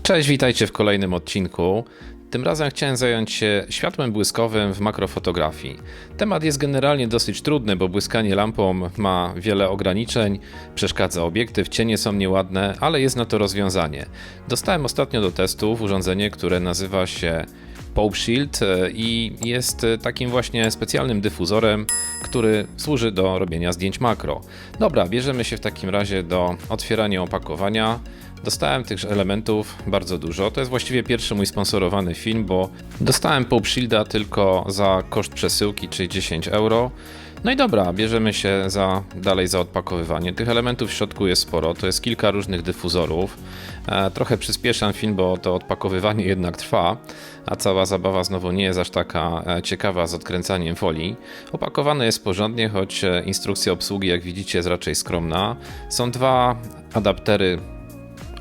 Cześć, witajcie w kolejnym odcinku. Tym razem chciałem zająć się światłem błyskowym w makrofotografii. Temat jest generalnie dosyć trudny, bo błyskanie lampą ma wiele ograniczeń, przeszkadza obiektyw, cienie są nieładne, ale jest na to rozwiązanie. Dostałem ostatnio do testów urządzenie, które nazywa się Pope Shield i jest takim właśnie specjalnym dyfuzorem, który służy do robienia zdjęć makro. Dobra, bierzemy się w takim razie do otwierania opakowania. Dostałem tych elementów bardzo dużo. To jest właściwie pierwszy mój sponsorowany film, bo dostałem Pope Shielda tylko za koszt przesyłki, czyli 10 euro. No i dobra, bierzemy się dalej za odpakowywanie. Tych elementów w środku jest sporo, to jest kilka różnych dyfuzorów. Trochę przyspieszam film, bo to odpakowywanie jednak trwa, a cała zabawa znowu nie jest aż taka ciekawa z odkręcaniem folii. Opakowane jest porządnie, choć instrukcja obsługi, jak widzicie, jest raczej skromna. Są dwa adaptery.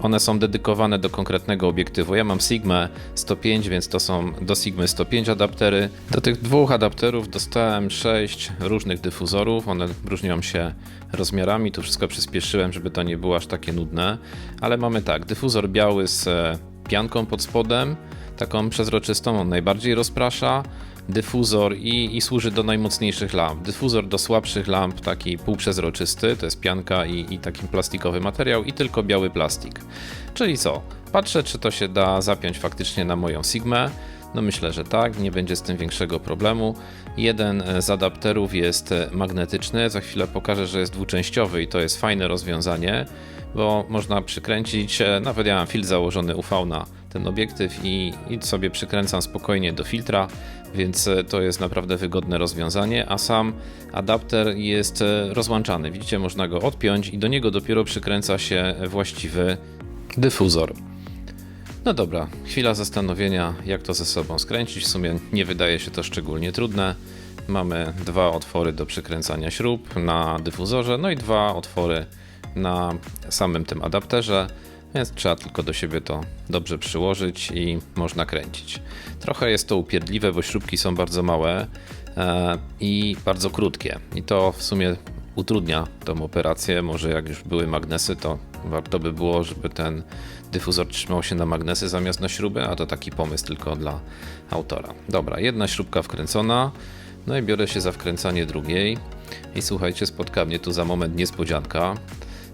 One są dedykowane do konkretnego obiektywu. Ja mam Sigmę 105, więc to są do Sigmy 105 adaptery. Do tych dwóch adapterów dostałem 6 różnych dyfuzorów. One różnią się rozmiarami. Tu wszystko przyspieszyłem, żeby to nie było aż takie nudne. Ale mamy tak, dyfuzor biały z pianką pod spodem, taką przezroczystą, on najbardziej rozprasza. Dyfuzor i służy do najmocniejszych lamp. Dyfuzor do słabszych lamp, taki półprzezroczysty, to jest pianka i taki plastikowy materiał i tylko biały plastik. Czyli co? Patrzę, czy to się da zapiąć faktycznie na moją Sigmę. No myślę, że tak, nie będzie z tym większego problemu. Jeden z adapterów jest magnetyczny, za chwilę pokażę, że jest dwuczęściowy i to jest fajne rozwiązanie, bo można przykręcić, nawet ja mam filtr założony UV na ten obiektyw i sobie przykręcam spokojnie do filtra, więc to jest naprawdę wygodne rozwiązanie, a sam adapter jest rozłączany. Widzicie, można go odpiąć i do niego dopiero przykręca się właściwy dyfuzor. No dobra, chwila zastanowienia, jak to ze sobą skręcić. W sumie nie wydaje się to szczególnie trudne. Mamy dwa otwory do przykręcania śrub na dyfuzorze, no i dwa otwory na samym tym adapterze, więc trzeba tylko do siebie to dobrze przyłożyć i można kręcić. Trochę jest to upierdliwe, bo śrubki są bardzo małe i bardzo krótkie i to w sumie utrudnia tą operację. Może jak już były magnesy, to warto by było, żeby ten dyfuzor trzymał się na magnesy zamiast na śruby, a to taki pomysł tylko dla autora. Dobra, jedna śrubka wkręcona, no i biorę się za wkręcanie drugiej i słuchajcie, spotka mnie tu za moment niespodzianka,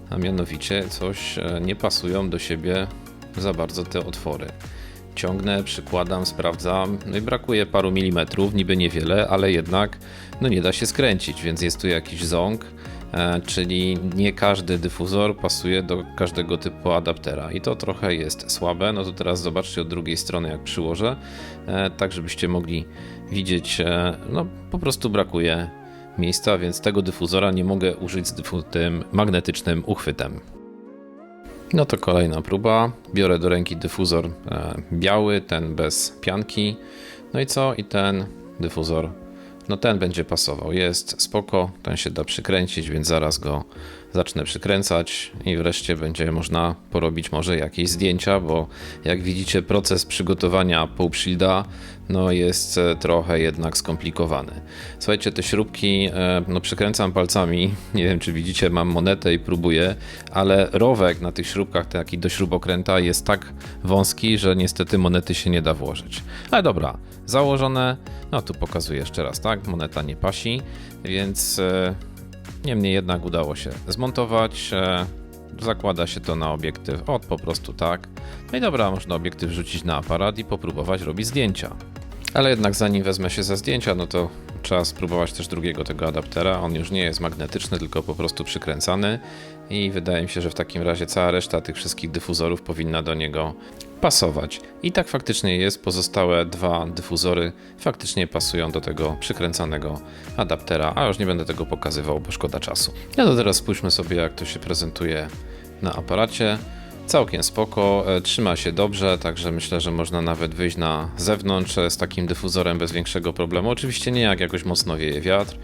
a mianowicie coś nie pasują do siebie za bardzo te otwory. Ciągnę, przykładam, sprawdzam, no i brakuje paru milimetrów, niby niewiele, ale jednak no nie da się skręcić, więc jest tu jakiś ząg, czyli nie każdy dyfuzor pasuje do każdego typu adaptera i to trochę jest słabe. No to teraz zobaczcie od drugiej strony, jak przyłożę, tak żebyście mogli widzieć, no po prostu brakuje miejsca, więc tego dyfuzora nie mogę użyć z tym magnetycznym uchwytem. No to kolejna próba. Biorę do ręki dyfuzor biały, ten bez pianki. No i co? I ten dyfuzor, no ten będzie pasował. Jest spoko, ten się da przykręcić, więc zaraz go zacznę przykręcać i wreszcie będzie można porobić może jakieś zdjęcia, bo jak widzicie, proces przygotowania Pope Shielda no jest trochę jednak skomplikowany. Słuchajcie, te śrubki no przykręcam palcami, nie wiem czy widzicie, mam monetę i próbuję, ale rowek na tych śrubkach, taki do śrubokręta, jest tak wąski, że niestety monety się nie da włożyć. Ale dobra, założone, no tu pokazuję jeszcze raz, tak, moneta nie pasi, więc niemniej jednak udało się zmontować. Zakłada się to na obiektyw, po prostu tak. No i dobra, można obiektyw rzucić na aparat i popróbować robić zdjęcia. Ale jednak zanim wezmę się za zdjęcia, no to trzeba spróbować też drugiego tego adaptera. On już nie jest magnetyczny, tylko po prostu przykręcany i wydaje mi się, że w takim razie cała reszta tych wszystkich dyfuzorów powinna do niego pasować. I tak faktycznie jest, pozostałe dwa dyfuzory faktycznie pasują do tego przykręcanego adaptera, a już nie będę tego pokazywał, bo szkoda czasu. No to teraz spójrzmy sobie, jak to się prezentuje na aparacie. Całkiem spoko, trzyma się dobrze, także myślę, że można nawet wyjść na zewnątrz z takim dyfuzorem bez większego problemu. Oczywiście nie jak jakoś mocno wieje wiatr.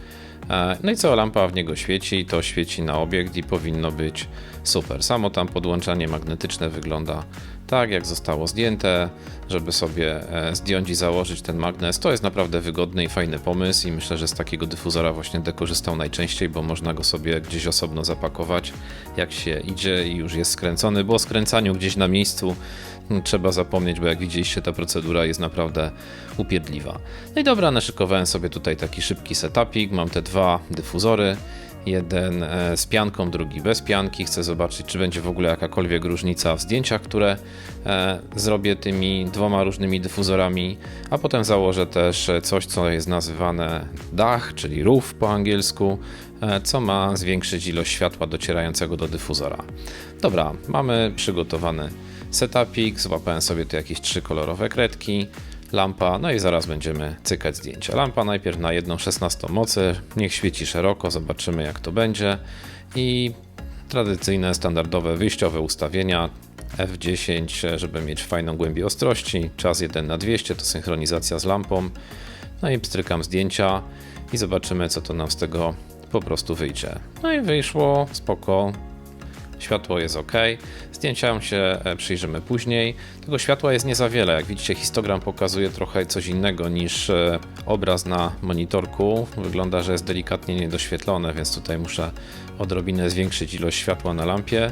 No i cała lampa w niego świeci, to świeci na obiekt i powinno być super. Samo tam podłączanie magnetyczne wygląda tak jak zostało zdjęte, żeby sobie zdjąć i założyć ten magnes. To jest naprawdę wygodny i fajny pomysł i myślę, że z takiego dyfuzora właśnie będę korzystał najczęściej, bo można go sobie gdzieś osobno zapakować, jak się idzie i już jest skręcony, bo o skręcaniu gdzieś na miejscu trzeba zapomnieć, bo jak widzieliście, ta procedura jest naprawdę upierdliwa. No i dobra, naszykowałem sobie tutaj taki szybki setupik, mam te dwa dyfuzory. Jeden z pianką, drugi bez pianki. Chcę zobaczyć, czy będzie w ogóle jakakolwiek różnica w zdjęciach, które zrobię tymi dwoma różnymi dyfuzorami, a potem założę też coś, co jest nazywane dach, czyli roof po angielsku, co ma zwiększyć ilość światła docierającego do dyfuzora. Dobra, mamy przygotowany setupik, złapałem sobie tu jakieś 3 kolorowe kredki, lampa, no i zaraz będziemy cykać zdjęcia. Lampa najpierw na 1/16 mocy, niech świeci szeroko, zobaczymy jak to będzie i tradycyjne, standardowe, wyjściowe ustawienia f10, żeby mieć fajną głębię ostrości, czas 1/200 to synchronizacja z lampą, no i pstrykam zdjęcia i zobaczymy co to nam z tego po prostu wyjdzie. No i wyszło, spoko. Światło jest ok, zdjęciom się przyjrzymy później. Tego światła jest nie za wiele, jak widzicie histogram pokazuje trochę coś innego niż obraz na monitorku. Wygląda, że jest delikatnie niedoświetlone, więc tutaj muszę odrobinę zwiększyć ilość światła na lampie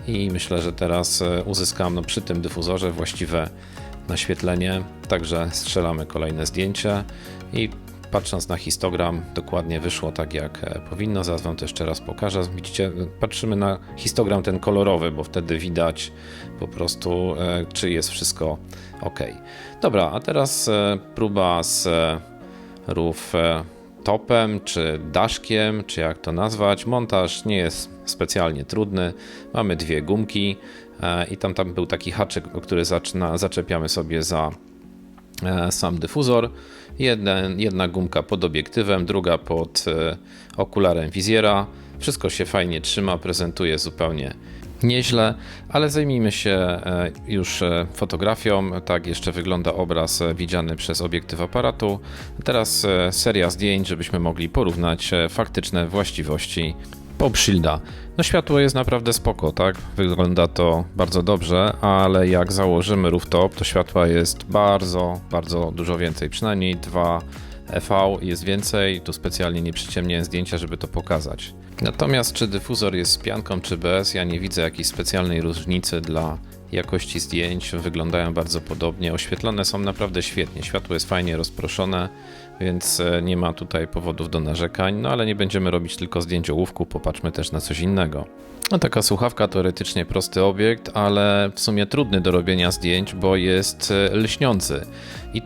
i myślę, że teraz uzyskam przy tym dyfuzorze właściwe naświetlenie. Także strzelamy kolejne zdjęcie i patrząc na histogram, dokładnie wyszło tak jak powinno. Zaraz wam to jeszcze raz pokażę. Widzicie, patrzymy na histogram ten kolorowy, bo wtedy widać po prostu, czy jest wszystko ok. Dobra, a teraz próba z roof topem, czy daszkiem, czy jak to nazwać. Montaż nie jest specjalnie trudny. Mamy dwie gumki i tam był taki haczyk, który zaczepiamy sobie za sam dyfuzor. Jedna gumka pod obiektywem, druga pod okularem wizjera. Wszystko się fajnie trzyma, prezentuje zupełnie nieźle, ale zajmijmy się już fotografią. Tak jeszcze wygląda obraz widziany przez obiektyw aparatu. Teraz seria zdjęć, żebyśmy mogli porównać faktyczne właściwości Pop Shielda. No światło jest naprawdę spoko, tak? Wygląda to bardzo dobrze, ale jak założymy rooftop, to światła jest bardzo dużo więcej. Przynajmniej 2 EV jest więcej. Tu specjalnie nie przyciemniłem zdjęcia, żeby to pokazać. Natomiast czy dyfuzor jest z pianką czy bez, ja nie widzę jakiejś specjalnej różnicy dla jakości zdjęć. Wyglądają bardzo podobnie. Oświetlone są naprawdę świetnie. Światło jest fajnie rozproszone, więc nie ma tutaj powodów do narzekań. No ale nie będziemy robić tylko zdjęć ołówku, popatrzmy też na coś innego. No taka słuchawka teoretycznie prosty obiekt, ale w sumie trudny do robienia zdjęć, bo jest lśniący. I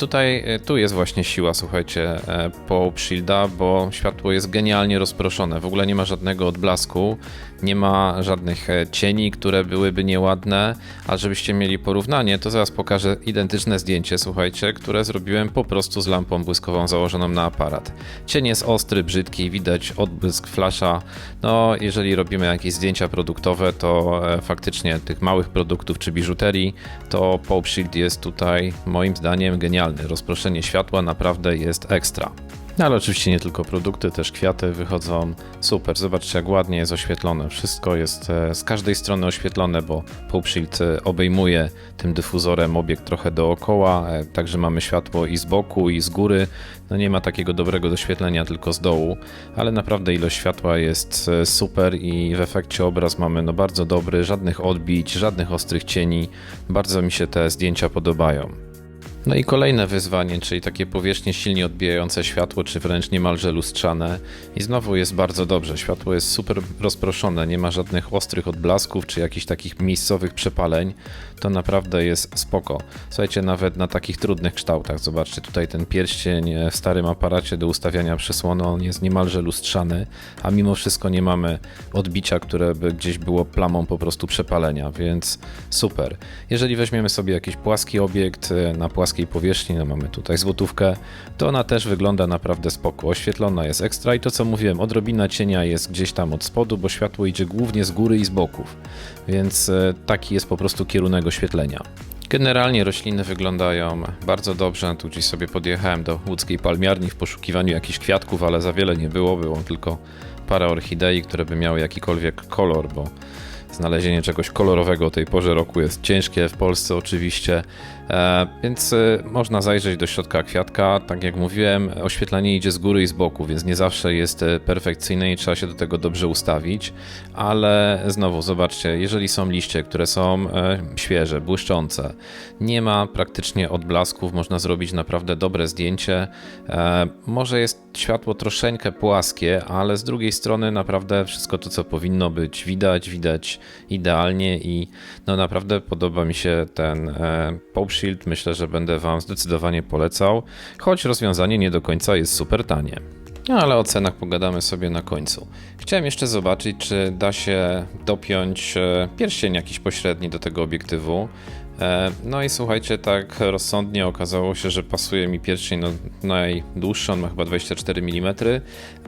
tu jest właśnie siła, słuchajcie, Pop Shielda, bo światło jest genialnie rozproszone. W ogóle nie ma żadnego odblasku, nie ma żadnych cieni, które byłyby nieładne. A żebyście mieli porównanie, to zaraz pokażę identyczne zdjęcie, słuchajcie, które zrobiłem po prostu z lampą błyskową założoną na aparat. Cień jest ostry, brzydki, widać odbłysk flasza. No, jeżeli robimy jakieś zdjęcia produktowe, to faktycznie tych małych produktów czy biżuterii, to Pop Shield jest tutaj moim zdaniem genialny. Rozproszenie światła naprawdę jest ekstra. No ale oczywiście nie tylko produkty, też kwiaty wychodzą super. Zobaczcie jak ładnie jest oświetlone. Wszystko jest z każdej strony oświetlone, bo Pop Shield obejmuje tym dyfuzorem obiekt trochę dookoła, także mamy światło i z boku i z góry. No nie ma takiego dobrego doświetlenia tylko z dołu, ale naprawdę ilość światła jest super i w efekcie obraz mamy no bardzo dobry, żadnych odbić, żadnych ostrych cieni. Bardzo mi się te zdjęcia podobają. No i kolejne wyzwanie, czyli takie powierzchnie silnie odbijające światło, czy wręcz niemalże lustrzane. I znowu jest bardzo dobrze, światło jest super rozproszone, nie ma żadnych ostrych odblasków, czy jakichś takich miejscowych przepaleń. To naprawdę jest spoko. Słuchajcie, nawet na takich trudnych kształtach, zobaczcie tutaj ten pierścień w starym aparacie do ustawiania przesłonu, on jest niemalże lustrzany, a mimo wszystko nie mamy odbicia, które by gdzieś było plamą po prostu przepalenia, więc super. Jeżeli weźmiemy sobie jakiś płaski obiekt na płaskiej powierzchni, no mamy tutaj złotówkę, to ona też wygląda naprawdę spoko. Oświetlona jest ekstra i to co mówiłem, odrobina cienia jest gdzieś tam od spodu, bo światło idzie głównie z góry i z boków, więc taki jest po prostu kierunek oświetlenia. Generalnie rośliny wyglądają bardzo dobrze. Tu gdzieś sobie podjechałem do łódzkiej palmiarni w poszukiwaniu jakichś kwiatków, ale za wiele nie było. Było tylko parę orchidei, które by miały jakikolwiek kolor, bo znalezienie czegoś kolorowego o tej porze roku jest ciężkie, w Polsce oczywiście, więc można zajrzeć do środka kwiatka. Tak jak mówiłem, oświetlenie idzie z góry i z boku, więc nie zawsze jest perfekcyjne i trzeba się do tego dobrze ustawić, ale znowu zobaczcie, jeżeli są liście, które są świeże, błyszczące, nie ma praktycznie odblasków, można zrobić naprawdę dobre zdjęcie. Może jest światło troszeczkę płaskie, ale z drugiej strony naprawdę wszystko to, co powinno być, widać idealnie i no naprawdę podoba mi się ten Pop Shield. Myślę, że będę Wam zdecydowanie polecał, choć rozwiązanie nie do końca jest super tanie. No ale o cenach pogadamy sobie na końcu. Chciałem jeszcze zobaczyć, czy da się dopiąć pierścień jakiś pośredni do tego obiektywu. No i słuchajcie, tak rozsądnie okazało się, że pasuje mi pierścień najdłuższy, on ma chyba 24 mm,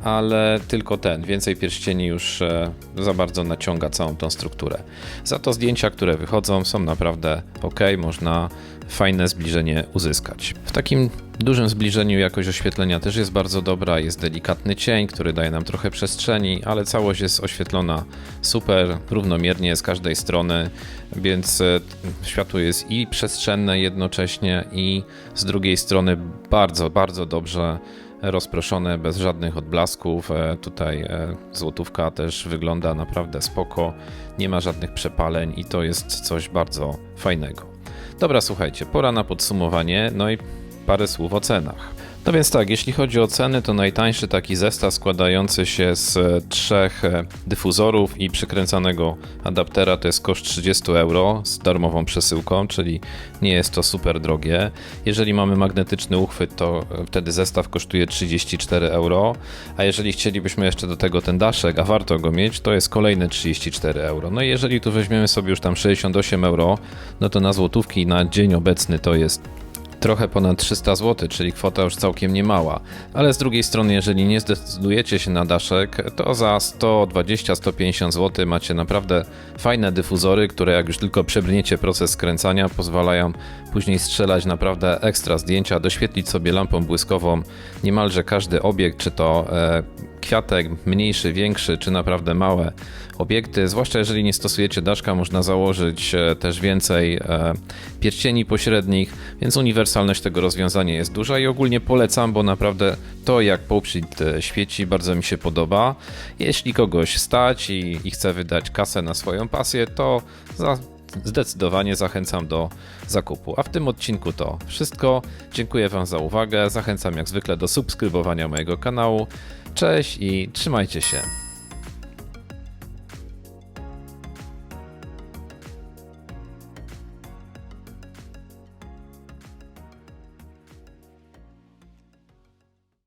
ale tylko ten, więcej pierścieni już za bardzo naciąga całą tą strukturę. Za to zdjęcia, które wychodzą, są naprawdę ok, można fajne zbliżenie uzyskać. W takim dużym zbliżeniu jakość oświetlenia też jest bardzo dobra, jest delikatny cień, który daje nam trochę przestrzeni, ale całość jest oświetlona super, równomiernie z każdej strony, więc światło jest i przestrzenne jednocześnie i z drugiej strony bardzo dobrze rozproszone, bez żadnych odblasków. Tutaj złotówka też wygląda naprawdę spoko, nie ma żadnych przepaleń i to jest coś bardzo fajnego. Dobra, słuchajcie, pora na podsumowanie, no i parę słów o cenach. No więc tak, jeśli chodzi o ceny, to najtańszy taki zestaw składający się z 3 dyfuzorów i przykręcanego adaptera to jest koszt 30 euro z darmową przesyłką, czyli nie jest to super drogie. Jeżeli mamy magnetyczny uchwyt, to wtedy zestaw kosztuje 34 euro, a jeżeli chcielibyśmy jeszcze do tego ten daszek, a warto go mieć, to jest kolejne 34 euro. No i jeżeli tu weźmiemy sobie już tam 68 euro, no to na złotówki na dzień obecny to jest trochę ponad 300 zł, czyli kwota już całkiem niemała, ale z drugiej strony, jeżeli nie zdecydujecie się na daszek, to za 120-150 zł macie naprawdę fajne dyfuzory, które jak już tylko przebrniecie proces skręcania, pozwalają później strzelać naprawdę ekstra zdjęcia, doświetlić sobie lampą błyskową niemalże każdy obiekt, czy to kwiatek, mniejszy, większy, czy naprawdę małe obiekty. Zwłaszcza jeżeli nie stosujecie daszka, można założyć też więcej pierścieni pośrednich, więc uniwersalność tego rozwiązania jest duża i ogólnie polecam, bo naprawdę to, jak Pop Shield świeci, bardzo mi się podoba. Jeśli kogoś stać i chce wydać kasę na swoją pasję, to zdecydowanie zachęcam do zakupu. A w tym odcinku to wszystko. Dziękuję Wam za uwagę. Zachęcam jak zwykle do subskrybowania mojego kanału. Cześć i trzymajcie się.